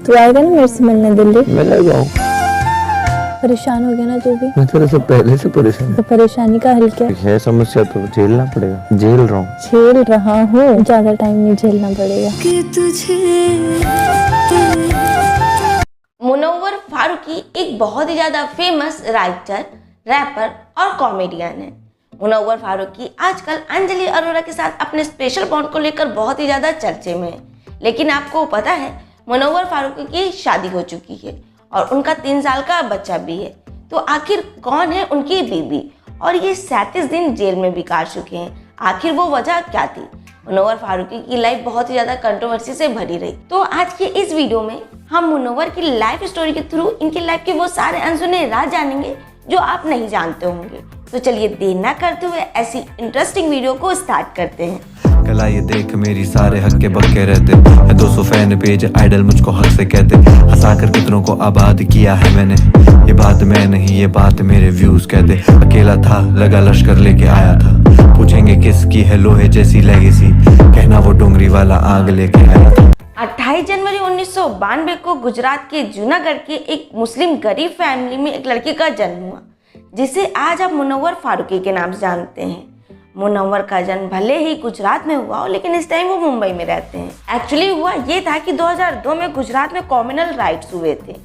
तू आएगा ना मेरे से मिलने दिल्ली? मैं लग आऊँ। परेशान हो गया ना तू भी? मैं तेरे से पहले से परेशान तो परेशानी का हल क्या है? समस्या तो झेलना पड़ेगा। झेल रहा हूँ। झेल रहा हूँ, ज्यादा टाइम नहीं झेलना पड़ेगा। कि तुझे मुनव्वर फारूकी एक बहुत ही ज़्यादा फेमस राइटर, रैपर और कॉमेडियन है। मुनव्वर फारूकी आजकल अंजलि अरोरा के साथ अपने स्पेशल बॉन्ड को लेकर बहुत ही ज़्यादा चर्चे में है। लेकिन आपको पता है मुनव्वर फारूकी की शादी हो चुकी है और उनका 3 साल का बच्चा भी है। तो आखिर कौन है उनकी बीबी और ये 37 दिन जेल में भी काट चुके हैं, आखिर वो वजह क्या थी? मुनव्वर फारूकी की लाइफ बहुत ही ज़्यादा कंट्रोवर्सी से भरी रही। तो आज के इस वीडियो में हम मुनव्वर की लाइफ स्टोरी के थ्रू इनकी लाइफ के वो सारे अनसुने राज जानेंगे जो आप नहीं जानते होंगे। तो चलिए देर ना करते हुए ऐसी इंटरेस्टिंग वीडियो को स्टार्ट करते हैं। कला ये देख मेरी सारे हक्के बक्के रहते हैं, 200 फैन पेज आइडल मुझको हक से कहते, हंसाकर कितनों को आबाद किया है मैंने। ये बात मैं नहीं, ये बात मेरे व्यूज कहते। अकेला था लगा लश्कर लेके आया था, पूछेंगे किसकी है लोहे जैसी लेगेसी, कहना वो डोंगरी वाला आग लेके आया था। 28 जनवरी 1992 को गुजरात के जूनागढ़ के एक मुस्लिम गरीब फैमिली में एक लड़की का जन्म हुआ जिसे आज आप मुनव्वर फारूकी के नाम से जानते हैं। मुनव्वर का जन्म भले ही गुजरात में हुआ हो लेकिन इस टाइम वो मुंबई में रहते हैं। एक्चुअली हुआ ये था कि 2002 में गुजरात में कॉम्युनल राइट्स हुए थे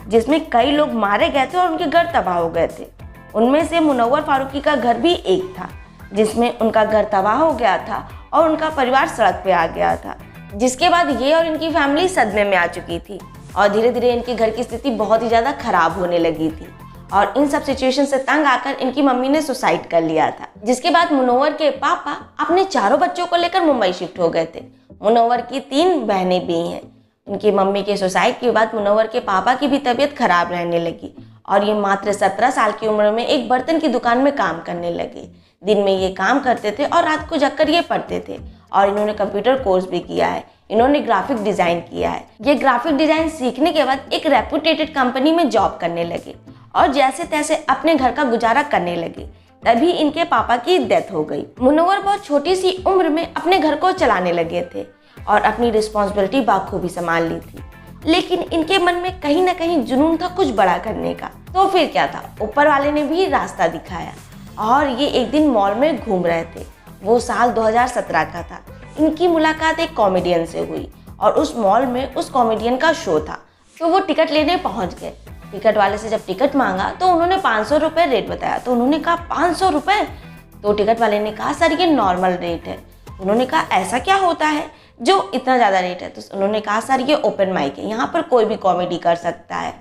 जिसमें कई लोग मारे गए थे और उनके घर तबाह हो गए थे। उनमें से मुनव्वर फारूकी का घर भी एक था जिसमें उनका घर तबाह हो गया था और उनका परिवार सड़क पे आ गया था, जिसके बाद ये और इनकी फैमिली सदमे में आ चुकी थी और धीरे धीरे इनके घर की स्थिति बहुत ही ज़्यादा खराब होने लगी थी। और इन सब सिचुएशन से तंग आकर इनकी मम्मी ने सुसाइड कर लिया था, जिसके बाद मुनव्वर के पापा अपने चारों बच्चों को लेकर मुंबई शिफ्ट हो गए थे। मुनव्वर की 3 बहनें भी हैं। उनकी मम्मी के सुसाइड के बाद मुनव्वर के पापा की भी तबीयत खराब रहने लगी और ये मात्र 17 साल की उम्र में एक बर्तन की दुकान में काम करने लगे। दिन में ये काम करते थे और रात को जगकर ये पढ़ते थे और इन्होंने कंप्यूटर कोर्स भी किया है। इन्होंने ग्राफिक डिज़ाइन किया है। ये ग्राफिक डिज़ाइन सीखने के बाद एक रेपुटेटेड कंपनी में जॉब करने लगे और जैसे तैसे अपने घर का गुजारा करने लगे। तभी इनके पापा की डेथ हो गई। मुनव्वर बहुत छोटी सी उम्र में अपने घर को चलाने लगे थे और अपनी रिस्पॉन्सिबिलिटी बाखूबी संभाल ली थी, लेकिन इनके मन में कहीं ना कहीं जुनून था कुछ बड़ा करने का। तो फिर क्या था, ऊपर वाले ने भी रास्ता दिखाया और ये एक दिन मॉल में घूम रहे थे। वो साल 2017 का था। इनकी मुलाकात एक कॉमेडियन से हुई और उस मॉल में उस कॉमेडियन का शो था, तो वो टिकट लेने पहुंच गए। टिकट वाले से जब टिकट मांगा तो उन्होंने 500 रुपये रेट बताया। तो उन्होंने कहा 500 रुपये? तो टिकट वाले ने कहा सर ये नॉर्मल रेट है। उन्होंने कहा ऐसा क्या होता है जो इतना ज़्यादा रेट है? तो उन्होंने कहा सर ये ओपन माइक है, यहाँ पर कोई भी कॉमेडी कर सकता है।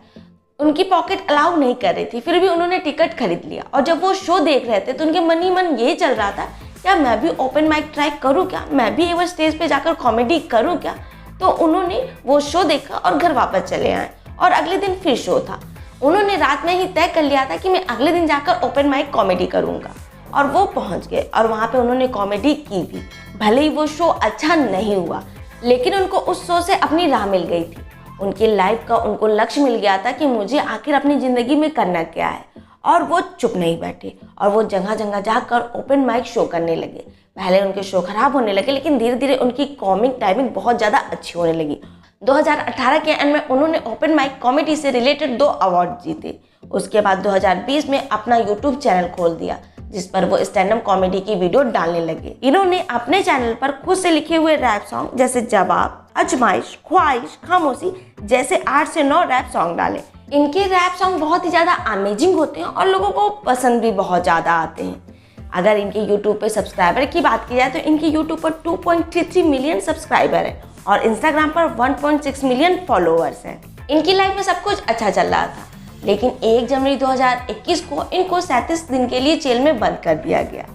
उनकी पॉकेट अलाउ नहीं कर रही थी, फिर भी उन्होंने टिकट खरीद लिया और जब वो शो देख रहे थे तो उनके मन ही मन ये चल रहा था क्या मैं भी ओपन माइक ट्राई करूँ क्या, मैं भी एक बार स्टेज पे जाकर कॉमेडी करूँ क्या। तो उन्होंने वो शो देखा और घर वापस चले आए और अगले दिन फिर शो था। उन्होंने रात में ही तय कर लिया था कि मैं अगले दिन जाकर ओपन माइक कॉमेडी करूँगा और वो पहुँच गए और वहाँ पे उन्होंने कॉमेडी की भी। भले ही वो शो अच्छा नहीं हुआ लेकिन उनको उस शो से अपनी राह मिल गई थी। उनकी लाइफ का उनको लक्ष्य मिल गया था कि मुझे आखिर अपनी ज़िंदगी में करना क्या है, और वो चुप नहीं बैठे और वो जगह जगह जाकर ओपन माइक शो करने लगे। पहले उनके शो खराब होने लगे लेकिन धीरे धीरे उनकी कॉमिक टाइमिंग बहुत ज़्यादा अच्छी होने लगी। 2018 के एंड में उन्होंने ओपन माइक कॉमेडी से रिलेटेड 2 अवार्ड जीते। उसके बाद 2020 में अपना यूट्यूब चैनल खोल दिया जिस पर वो स्टैंड अप कॉमेडी की वीडियो डालने लगे। इन्होंने अपने चैनल पर खुद से लिखे हुए रैप सॉन्ग जैसे जवाब, अजमाइश, ख्वाहिश, खामोशी जैसे 8 से 9 रैप सॉन्ग डाले। इनके रैप सॉन्ग बहुत ही ज़्यादा अमेजिंग होते हैं और लोगों को पसंद भी बहुत ज़्यादा आते हैं। अगर इनके यूट्यूब पे सब्सक्राइबर की बात की जाए तो इनके यूट्यूब पर 2.33 मिलियन सब्सक्राइबर हैं और इंस्टाग्राम पर 1.6 मिलियन फॉलोअर्स हैं। इनकी लाइफ में सब कुछ अच्छा चल रहा था लेकिन 1 जनवरी 2021 को इनको 37 दिन के लिए जेल में बंद कर दिया गया।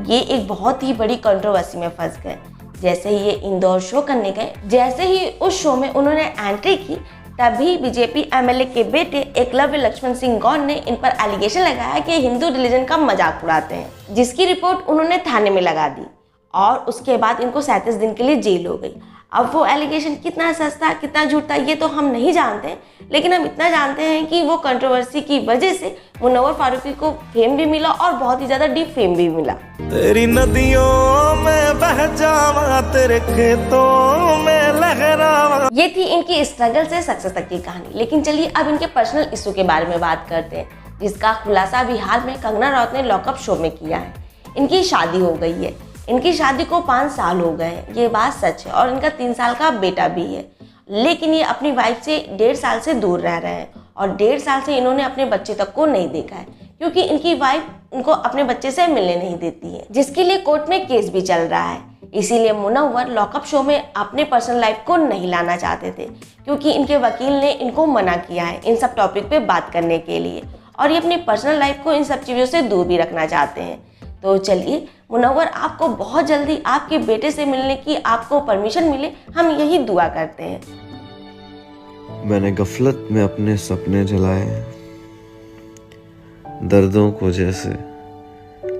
ये एक बहुत ही बड़ी कंट्रोवर्सी में फंस गए। जैसे ही ये इंदौर शो करने गए, जैसे ही उस शो में उन्होंने एंट्री की, तभी बीजेपी एमएलए के बेटे एकलव्य लक्ष्मण सिंह गौर ने इन पर एलिगेशन लगाया कि हिंदू रिलीजन का मजाक उड़ाते हैं, जिसकी रिपोर्ट उन्होंने थाने में लगा दी और उसके बाद इनको 37 दिन के लिए जेल हो गई। अब वो एलिगेशन कितना सच था कितना झूठ था ये तो हम नहीं जानते, लेकिन हम इतना जानते हैं कि वो कंट्रोवर्सी की वजह से मुनव्वर फारूकी को फेम भी मिला और बहुत ही ज़्यादा डीप फेम भी मिला। तेरी नदियों में बह जावा, तेरे खेतों में लहरावा। ये थी इनकी स्ट्रगल से सक्सेस तक की कहानी। लेकिन चलिए अब इनके पर्सनल इशू के बारे में बात करते हैं, जिसका खुलासा अभी हाल में कंगना रनौत ने लॉकअप शो में किया है। इनकी शादी हो गई है, इनकी शादी को 5 साल हो गए हैं, ये बात सच है, और इनका 3 साल का बेटा भी है। लेकिन ये अपनी वाइफ से 1.5 साल से दूर रह रहे हैं, और 1.5 साल से इन्होंने अपने बच्चे तक को नहीं देखा है, क्योंकि इनकी वाइफ उनको अपने बच्चे से मिलने नहीं देती है, जिसके लिए कोर्ट में केस भी चल रहा है। इसीलिए मुनव्वर लॉकअप शो में अपने पर्सनल लाइफ को नहीं लाना चाहते थे, क्योंकि इनके वकील ने इनको मना किया है इन सब टॉपिक पे बात करने के लिए, और ये अपनी पर्सनल लाइफ को इन सब चीज़ों से दूर भी रखना चाहते हैं। तो चलिए मुनव्वर, आपको बहुत जल्दी आपके बेटे से मिलने की आपको परमिशन मिले, हम यही दुआ करते हैं। मैंने गफलत में अपने सपने जलाए, दर्दों को जैसे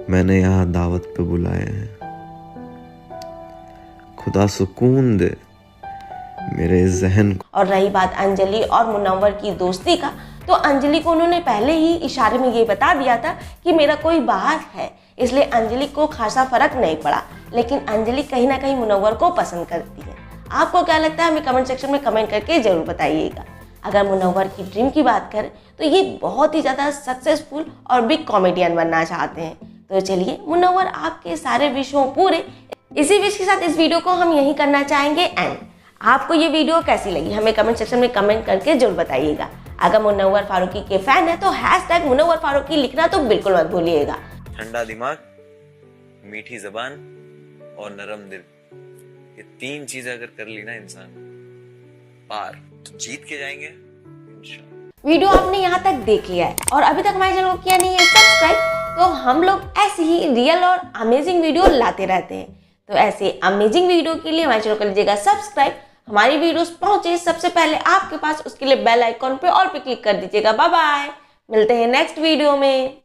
मैंने यहाँ दावत पे बुलाए हैं। खुदा सुकून दे मेरे जहन को। और रही बात अंजलि और मुनव्वर की दोस्ती का, तो अंजलि को उन्होंने पहले ही इशारे में ये बता दिया था कि मेरा कोई बाहर है, इसलिए अंजलि को खासा फर्क नहीं पड़ा। लेकिन अंजलि कहीं ना कहीं मुनव्वर को पसंद करती है। आपको क्या लगता है, हमें कमेंट सेक्शन में कमेंट करके जरूर बताइएगा। अगर मुनव्वर की ड्रीम की बात करें तो ये बहुत ही ज़्यादा सक्सेसफुल और बिग कॉमेडियन बनना चाहते हैं। तो चलिए मुनव्वर, आपके सारे विश हों पूरे। इसी विश के साथ इस वीडियो को हम यही करना चाहेंगे एंड। आपको ये वीडियो कैसी लगी हमें कमेंट सेक्शन में कमेंट करके जरूर बताइएगा। अगर मुनव्वर फारूकी के फैन है तो हैशटैग मुनव्वर फारूकी लिखना तो बिल्कुल मत भूलिएगा। ठंडा दिमाग, मीठी जबान और नरम दिल, ये 3 चीजें अगर कर ली ना इंसान, पार तो जीत के जाएंगे इंशाल्लाह। वीडियो आपने यहाँ तक देख लिया है और अभी तक हमारे चैनल को किया नहीं है सब्सक्राइब, तो हम लोग ऐसे ही रियल और अमेजिंग वीडियो लाते रहते हैं। तो ऐसे अमेजिंग वीडियो के लिए हमारे चैनल को लीजिएगा सब्सक्राइब। हमारी वीडियोस पहुंचे सबसे पहले आपके पास, उसके लिए बेल आइकॉन पे ऑल पे क्लिक कर दीजिएगा। बाय बाय, मिलते हैं नेक्स्ट वीडियो में।